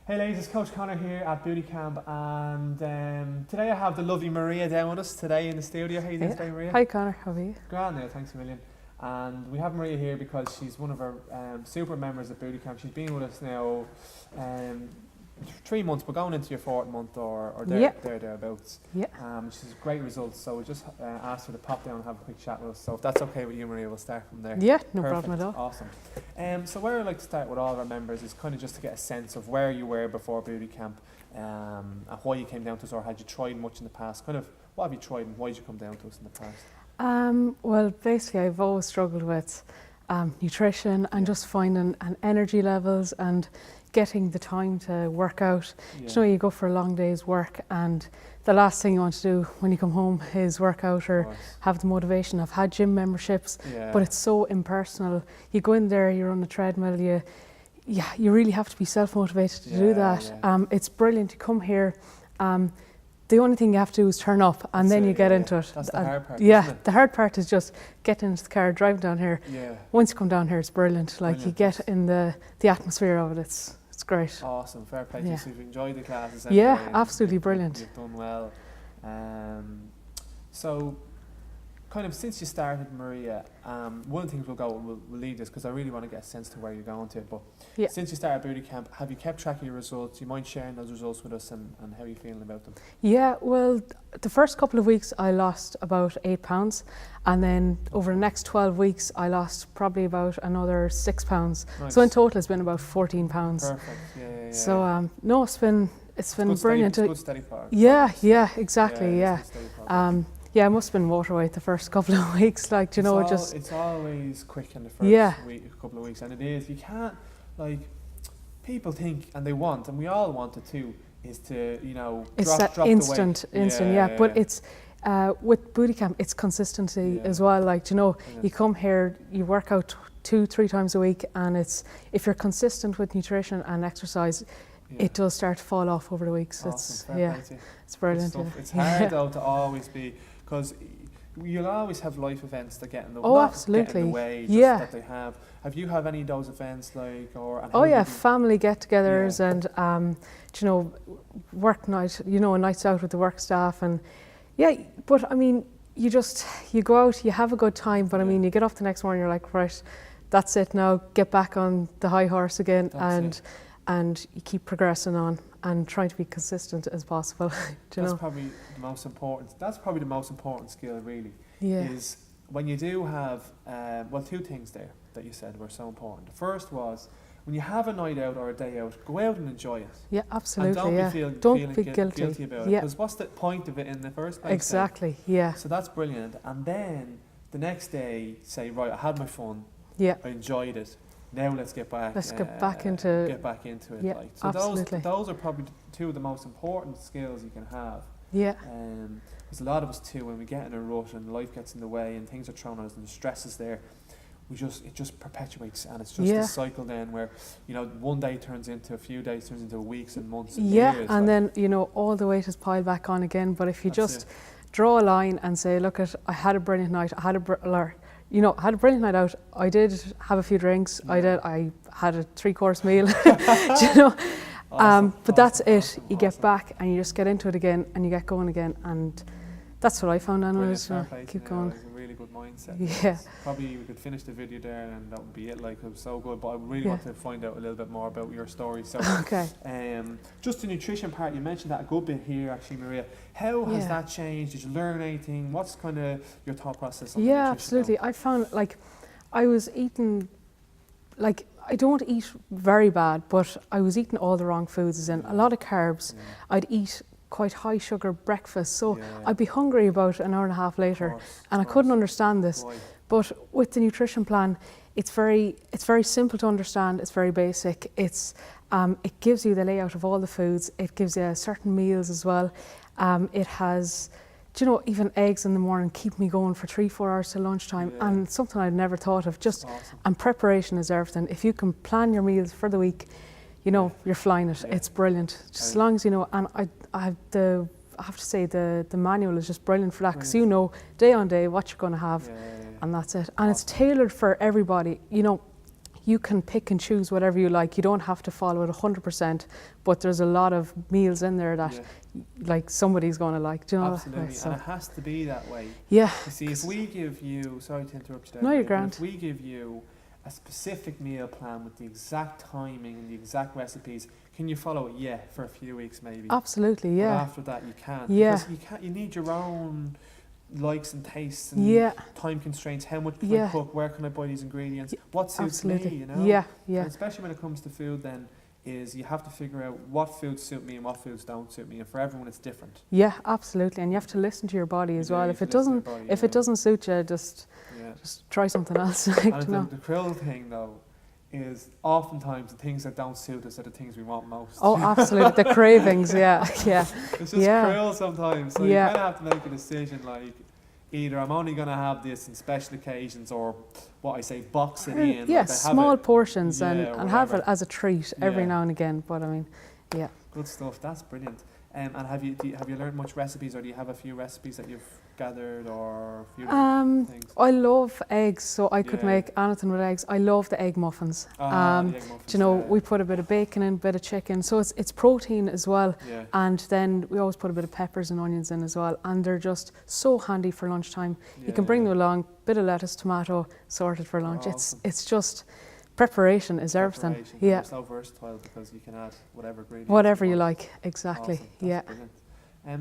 Hey ladies, it's Coach Connor here at Booty Camp, and today I have the lovely Maria down with us today in the studio. How are you doing today, Maria? Hi Connor, how are you? Grand now, thanks a million. And we have Maria here because she's one of our super members at Booty Camp. She's been with us now 3 months, but going into your 4th month or thereabouts. Yeah. She's great results, so we just asked her to pop down and have a quick chat with us. So if that's okay with you, Maria, we'll start from there. Yeah, no Perfect. problem at all. Awesome. So where I like to start with all of our members is kind of just to get a sense of where you were before Booty Camp, and why you came down to us, or had you tried much in the past? Kind of what have you tried and why did you come down to us in the past? Well, basically I've always struggled with nutrition and just finding energy levels and getting the time to work out. Yeah. You know, you go for a long day's work and the last thing you want to do when you come home is work out or have the motivation. I've had gym memberships, but it's so impersonal. You go in there, you're on a treadmill, you really have to be self-motivated to do that. Yeah. It's brilliant to come here. The only thing you have to do is turn up and then you get into it. That's the hard part, yeah, isn't it? the hard part is just getting into the car, driving down here. Yeah. Once you come down here, it's brilliant. Like you get in the atmosphere of it, it's great. Awesome, fair play to you. So you've enjoyed the classes. Yeah, absolutely brilliant. You've done well. So, kind of since you started, Maria, one of the things we'll leave this because I really want to get a sense to where you're going to. But since you started Booty Camp, have you kept track of your results? Do you mind sharing those results with us and how are you feeling about them? Yeah, well, the first couple of weeks I lost about 8 pounds, and then over the next 12 weeks I lost probably about another 6 pounds. Nice. So in total it's been about 14 pounds. Perfect. Yeah. So no, it's been brilliant. It's good steady progress. Yeah, exactly. Yeah. Yeah, it must have been water weight the first couple of weeks, like, you know, it's always quick in the first couple of weeks, and it is. You can't, like, people think, and they want, and we all want it too, is to, you know, drop instant, the weight. yeah. But it's, with Booty Camp, it's consistency as well, like, you know, you come here, you work out 2-3 times a week, and if you're consistent with nutrition and exercise, it does start to fall off over the weeks. Awesome. It's brilliant. It's hard though to always be, because you'll always have life events that get in the way. That they have. Have you had any of those events, like, or? Family get-togethers and you know, work night. You know, nights out with the work staff, and but I mean, you go out, you have a good time, but I mean, you get off the next morning, you're like, right, that's it now. Get back on the high horse again, and you keep progressing on and trying to be consistent as possible. That's probably the most important. That's probably the most important skill, really. Is when you do have 2 things there that you said were so important. The first was when you have a night out or a day out, go out and enjoy it. Yeah, absolutely. And don't be guilty about it. Because what's the point of it in the first place? Exactly. Yeah. So that's brilliant. And then the next day, say, right, I had my fun. Yeah. I enjoyed it. Now let's get back. Let's get back into it. Yeah, like. So absolutely. Those are probably 2 of the most important skills you can have. Yeah. Because a lot of us too, when we get in a rut and life gets in the way and things are thrown at us and the stress is there, it just perpetuates, and it's just a cycle then where, you know, one day turns into a few days, turns into weeks and months and years. And then, you know, all the weight is piled back on again. But if you draw a line and say, look, I had a brilliant night. I had a brilliant night out. I did have a few drinks. Yeah. I had a 3-course meal. You know, but that's it. You get back and you just get into it again, and you get going again, and that's what I found. Anyways, keep going. It's a really good mindset. Yeah. Probably we could finish the video there, and that would be it. Like, it was so good. But I really want to find out a little bit more about your story. So, just the nutrition part, you mentioned that a good bit here, actually, Maria. How has that changed? Did you learn anything? What's kind of your thought process on nutrition? Absolutely. I found, like, I was eating, like, I don't eat very bad, but I was eating all the wrong foods, as in a lot of carbs. I'd eat quite high sugar breakfast, so I'd be hungry about an hour and a half later, and I couldn't understand this. But with the nutrition plan, it's very simple to understand. It's very basic. It gives you the layout of all the foods. It gives you certain meals as well. It has, you know, even eggs in the morning keep me going for 3-4 hours till lunchtime, and something I'd never thought of. And preparation is everything. If you can plan your meals for the week, you know, you're flying it. It's brilliant. Just as long as you know, and I have to say the manual is just brilliant for that, because you know day on day what you're going to have, and that's it. And it's tailored for everybody. You know, you can pick and choose whatever you like. You don't have to follow it 100%, but there's a lot of meals in there that like somebody's going to like. Do you know? Absolutely, and it has to be that way. Yeah. You see, if we give you, sorry to interrupt you there. No, you're grand. If we give you a specific meal plan with the exact timing and the exact recipes, can you follow it? Yeah, for a few weeks maybe. Absolutely, yeah. But after that, you can't. Yeah. Because you need your own likes and tastes and time constraints. How much can I cook? Where can I buy these ingredients? What suits me, you know? Yeah, yeah. And especially when it comes to food then, is you have to figure out what foods suit me and what foods don't suit me, and for everyone it's different. Yeah, absolutely, and you have to listen to your body as well. If it doesn't suit you, just try something else. And the cruel thing though is oftentimes the things that don't suit us are the things we want most. Oh, absolutely, the cravings, yeah. It's just cruel sometimes. So you kind of have to make a decision, like either I'm only going to have this in special occasions, or what I say, box it in. Yeah, like small portions and have it as a treat every now and again. But I mean, yeah. Good stuff. That's brilliant. And have you learned much recipes, or do you have a few recipes that you've gathered, or a few things? I love eggs, so I could make anything with eggs. I love the egg muffins. The egg muffins, do you know, we put a bit of bacon in, a bit of chicken, so it's protein as well. Yeah. And then we always put a bit of peppers and onions in as well, and they're just so handy for lunchtime. You can bring them along, bit of lettuce, tomato, sorted for lunch. Awesome. It's just preparation is everything. Yeah. It's so versatile because you can add whatever ingredients. Whatever you like, exactly. Awesome. That's brilliant.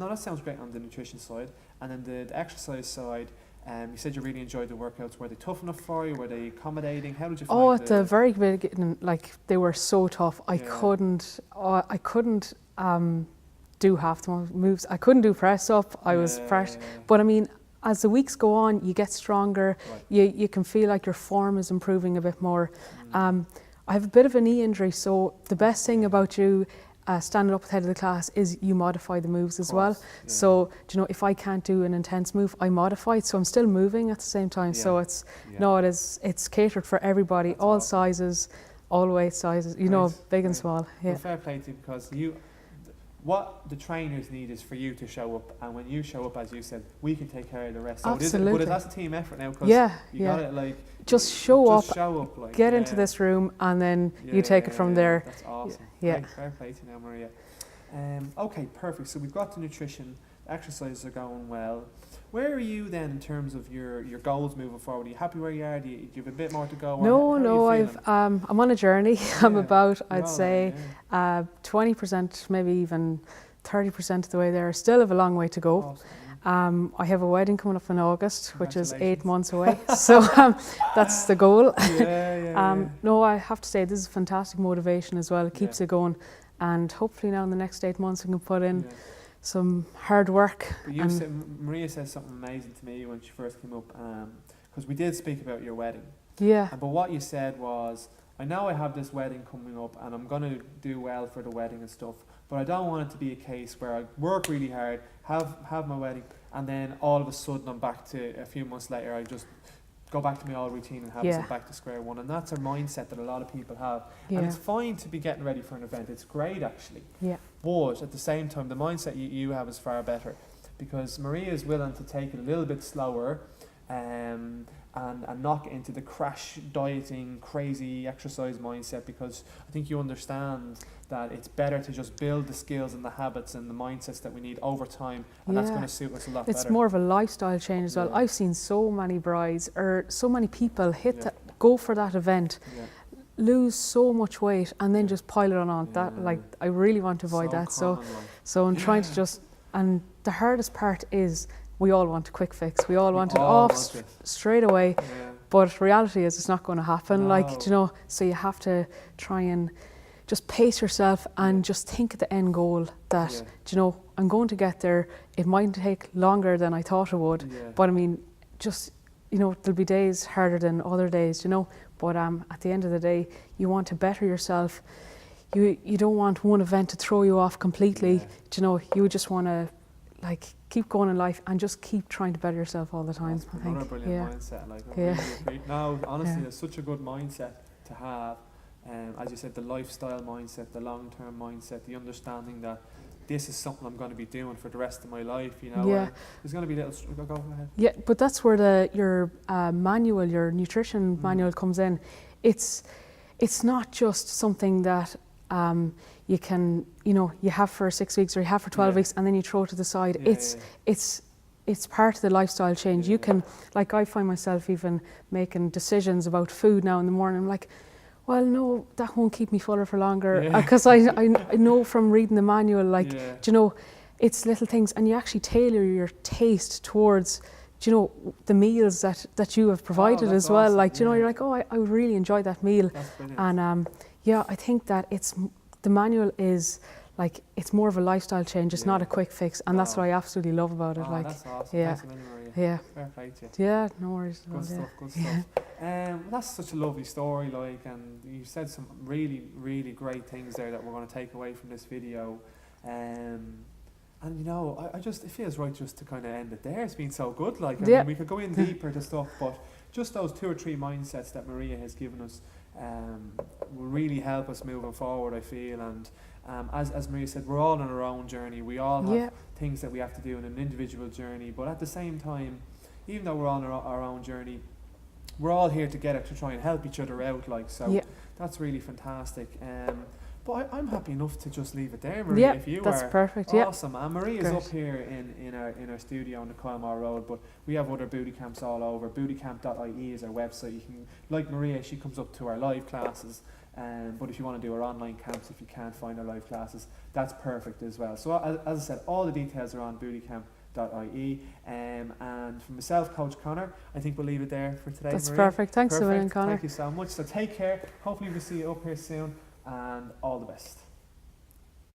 No, that sounds great on the nutrition side. And then the exercise side, you said you really enjoyed the workouts. Were they tough enough for you? Were they accommodating? How did you find it? Oh, at the very beginning, like they were so tough. I couldn't do half the moves. I couldn't do press up. I was fresh. But I mean, as the weeks go on, you get stronger. Right. You can feel like your form is improving a bit more. I have a bit of a knee injury, so the best thing about you standing up at the head of the class is you modify the moves as well. Yeah. So, you know, if I can't do an intense move, I modify it, so I'm still moving at the same time. So it's it's catered for everybody, that's all sizes, all weight sizes, you know, big and small. Yeah. Well, fair play to you, because what the trainers need is for you to show up, and when you show up, as you said, we can take care of the rest. So absolutely. That's a team effort now, because you got it, like just show up, like, get into this room, and then you take it from there. That's awesome. Yeah. Fair play to you now, Maria. Okay, perfect. So we've got the nutrition, the exercises are going well. Where are you then in terms of your goals moving forward? Are you happy where you are? Do you have a bit more to go? No, I'm on a journey. I'm about, I'd say, 20%, maybe even 30% of the way there. Still have a long way to go. Awesome. I have a wedding coming up in August, which is 8 months away. So that's the goal. No, I have to say this is fantastic motivation as well. It keeps it going, and hopefully now in the next 8 months we can put in some hard work. But Maria said something amazing to me when she first came up, because we did speak about your wedding. Yeah. But what you said was, I know I have this wedding coming up and I'm going to do well for the wedding and stuff, but I don't want it to be a case where I work really hard, have my wedding, and then all of a sudden I'm back to, a few months later, I just go back to my old routine and have us back to square one. And that's a mindset that a lot of people have. And it's fine to be getting ready for an event. It's great, actually. Yeah. But at the same time, the mindset you have is far better, because Maria is willing to take it a little bit slower and not get into the crash dieting, crazy exercise mindset, because I think you understand that it's better to just build the skills and the habits and the mindsets that we need over time, and that's going to suit us a lot better. It's more of a lifestyle change as well. I've seen so many brides, or so many people go for that event, lose so much weight, and then just pile it on. That, like, I really want to avoid that. So I'm trying to just, and the hardest part is, we all want a quick fix. We all want it off straight away. Yeah. But reality is it's not going to happen. No. Like, you know, so you have to try and just pace yourself and just think of the end goal that, you know, I'm going to get there. It might take longer than I thought it would. Yeah. But I mean, just, you know, there'll be days harder than other days, you know. But at the end of the day, you want to better yourself. You don't want one event to throw you off completely. Yeah. You know, you just want to, like, keep going in life and just keep trying to better yourself all the time. That's another brilliant mindset. Like, really no, honestly, it's such a good mindset to have. As you said, the lifestyle mindset, the long-term mindset, the understanding that this is something I'm going to be doing for the rest of my life. You know, there's going to be little. Go ahead. Yeah, but that's where your manual, your nutrition manual comes in. It's it's not just something that you can, you have for 6 weeks or you have for 12 weeks and then you throw it to the side. It's part of the lifestyle change. You can, like I find myself even making decisions about food now in the morning. I'm like, well, no, that won't keep me fuller for longer, because I know from reading the manual, like, it's little things, and you actually tailor your taste towards, the meals that you have provided as well. Awesome. Like, you're like, oh, I would really enjoy that meal. That's brilliant. And I think that the manual is like, it's more of a lifestyle change. It's not a quick fix, and that's what I absolutely love about it. Like, that's awesome. Yeah, Thanks, Maria. Yeah. Fair play to you. Yeah, no worries. Good stuff. Good stuff. That's such a lovely story, like, and you said some really, really great things there that we're going to take away from this video. And it feels right just to kind of end it there. It's been so good. Like, I mean, we could go in deeper to stuff, but just those 2 or 3 mindsets that Maria has given us will really help us moving forward, I feel. And as Maria said, we're all on our own journey. We all have things that we have to do in an individual journey, but at the same time, even though we're on our own journey, we're all here together to try and help each other out. Like, so that's really fantastic. But I'm happy enough to just leave it there, Maria. If you that's are perfect. Awesome. And Maria's up here in our studio on the Coilmore Road, but we have other booty camps all over. Bootycamp.ie is our website. You can, like Maria, she comes up to our live classes. But if you want to do our online camps, if you can't find our live classes, that's perfect as well. So as I said, all the details are on bootycamp.ie. And from myself, Coach Connor, I think we'll leave it there for today. That's Maria. perfect. Thanks a million, Connor. Thank you so much. So take care. Hopefully we'll see you up here soon. And all the best.